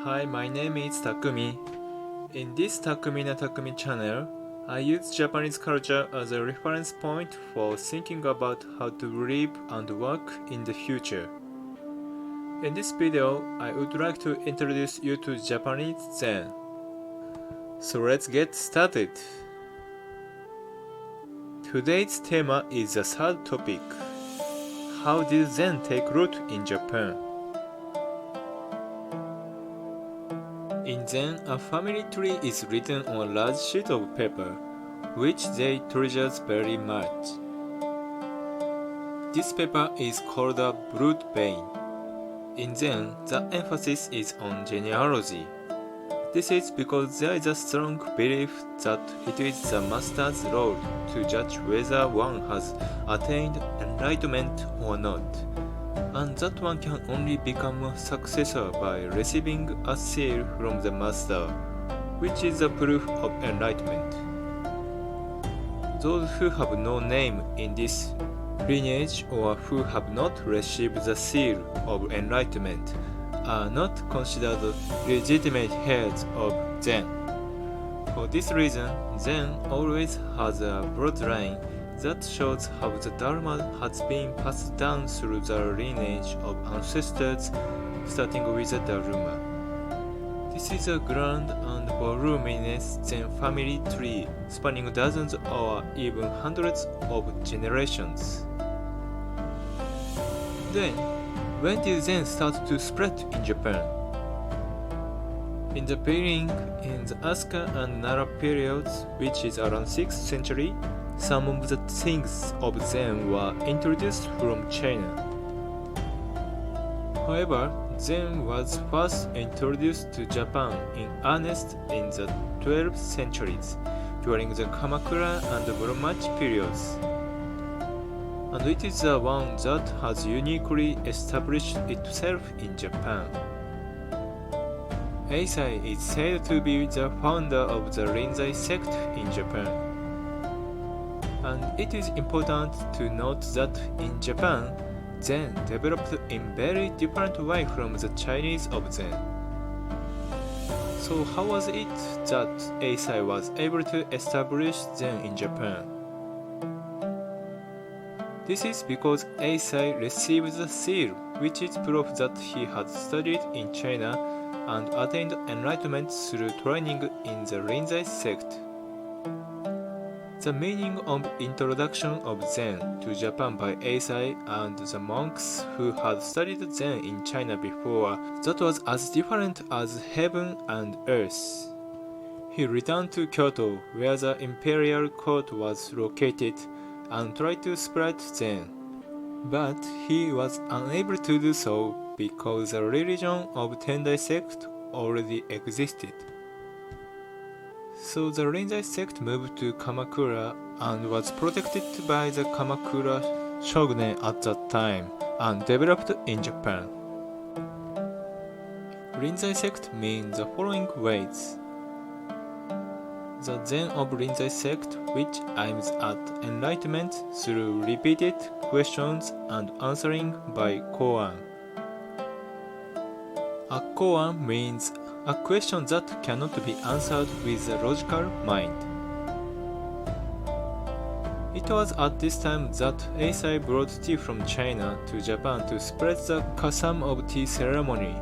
Hi, my name is Takumi. In this Takumi Channel, I use Japanese culture as a reference point for thinking about how to live and work in the future. In this video, I would like to introduce you to Japanese Zen. So let's get started. Today's theme is the third topic. How did Zen take root in Japan? In Zen, a family tree is written on a large sheet of paper, which they treasure very much. This paper is called a blood vein. In Zen, the emphasis is on genealogy. This is because there is a strong belief that it is the master's role to judge whether one has attained enlightenment or not, and that one can only become a successor by receiving a seal from the master, which is a proof of enlightenment. Those who have no name in this lineage or who have not received the seal of enlightenment are not considered legitimate heads of Zen. For this reason, Zen always has a bloodline that shows how the Dharma has been passed down through the lineage of ancestors, starting with the Dharma. This is a grand and voluminous Zen family tree spanning dozens or even hundreds of generations. Then, when did Zen start to spread in Japan? In the beginning, in the Asuka and Nara periods, which is around 6th century, some of the things of Zen were introduced from China. However, Zen was first introduced to Japan in earnest in the 12th centuries, during the Kamakura and Muromachi periods. And it is the one that has uniquely established itself in Japan. Eisai is said to be the founder of the Rinzai sect in Japan. And it is important to note that in Japan, Zen developed in very different way from the Chinese of Zen. So how was it that Eisai was able to establish Zen in Japan? This is because Eisai received the seal, which is proof that he had studied in China and attained enlightenment through training in the Rinzai sect. The meaning of introduction of Zen to Japan by Eisai and the monks who had studied Zen in China before, that was as different as heaven and earth. He returned to Kyoto, where the imperial court was located, and tried to spread Zen. But he was unable to do so because the religion of Tendai sect already existed. So the Rinzai sect moved to Kamakura and was protected by the Kamakura shogunate at that time and developed in Japan. Rinzai sect means the following ways. The Zen of Rinzai sect, which aims at enlightenment through repeated questions and answering by koan. A koan means a question that cannot be answered with the logical mind. It was at this time that Eisai brought tea from China to Japan to spread the custom of tea ceremony.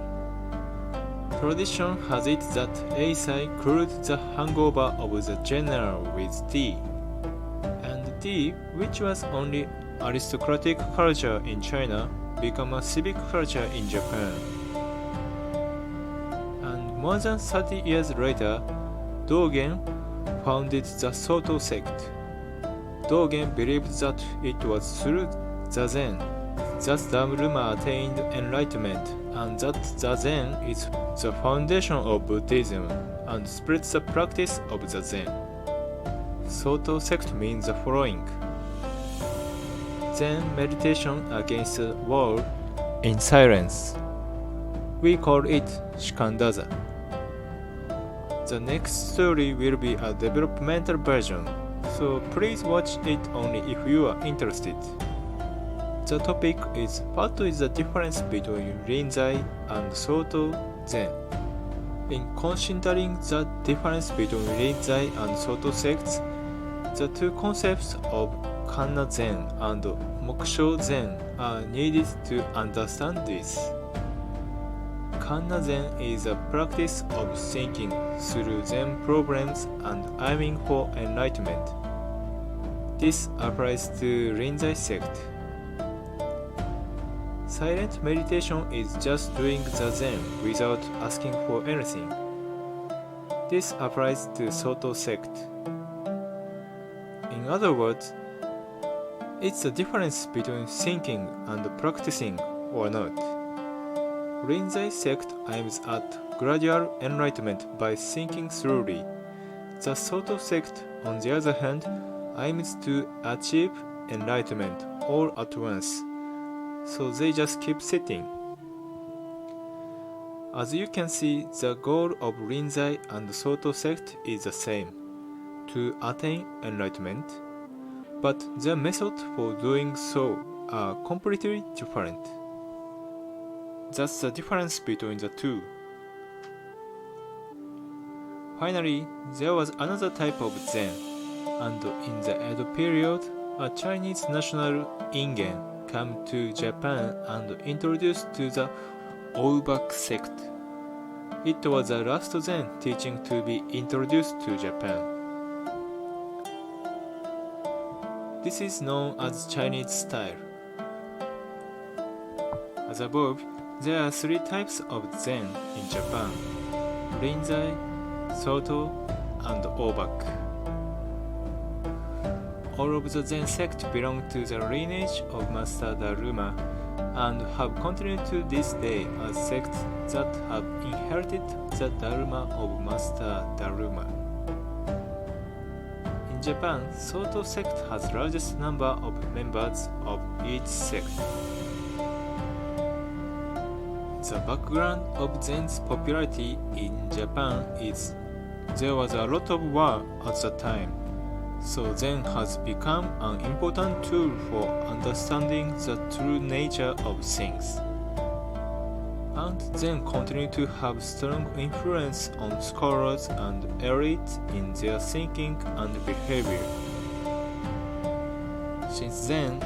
Tradition has it that Eisai cured the hangover of the general with tea, and tea, which was only aristocratic culture in China, became a civic culture in Japan. And more than 30 years later, Dogen founded the Soto sect. Dogen believed that it was through the Zen that the Dharma attained enlightenment, and that the Zen is the foundation of Buddhism and spreads the practice of the Zen. Soto sect means the following. Zen meditation against the wall in silence. We call it Shikandaza. The next story will be a developmental version, so please watch it only if you are interested. The topic is what is the difference between Rinzai and Soto Zen. In considering the difference between Rinzai and Soto sects, the two concepts of Kanna Zen and Moksho Zen are needed to understand this. Kanna Zen is a practice of thinking through Zen problems and aiming for enlightenment. This applies to Rinzai sect. Silent meditation is just doing the Zen without asking for anything. This applies to Soto sect. In other words, it's the difference between thinking and practicing or not. Rinzai sect aims at gradual enlightenment by thinking slowly. The Soto sect, on the other hand, aims to achieve enlightenment all at once, so they just keep sitting. As you can see, the goal of Rinzai and Soto sect is the same, to attain enlightenment, but their methods for doing so are completely different. That's the difference between the two. Finally, there was another type of Zen, and in the Edo period, a Chinese national Ingen came to Japan and introduced to the Oubak sect. It was the last Zen teaching to be introduced to Japan. This is known as Chinese style. As above, there are three types of Zen in Japan: Rinzai, Soto, and Oubak. All of the Zen sect belong to the lineage of Master Daruma and have continued to this day as sects that have inherited the Dharma of Master Daruma. In Japan, Soto sect has largest number of members of each sect. The background of Zen's popularity in Japan is there was a lot of war at the time, so Zen has become an important tool for understanding the true nature of things. And Zen continue to have strong influence on scholars and elites in their thinking and behavior. Since then,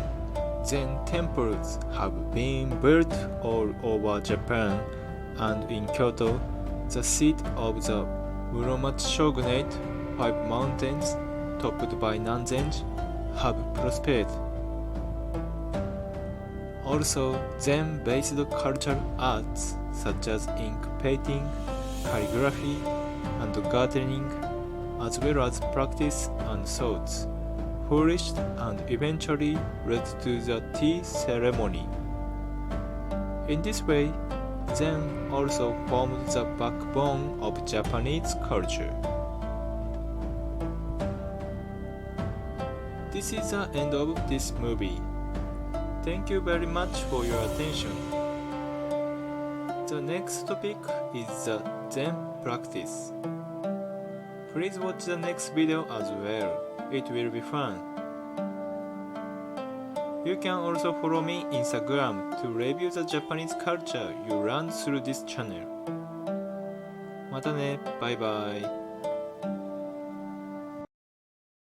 Zen Temples have been built all over Japan, and in Kyoto, the seat of the Muromachi shogunate, 5 mountains, topped by Nanzen, have prospered. Also, Zen-based cultural arts such as ink painting, calligraphy, and gardening, as well as practice and thoughts, flourished and eventually led to the tea ceremony. In this way, Zen also formed the backbone of Japanese culture. This is the end of this movie. Thank you very much for your attention. The next topic is the Zen Practice. Please watch the next video as well. It will be fun. You can also follow me on Instagram to review the Japanese culture you learned through this channel. またね、バイバイ。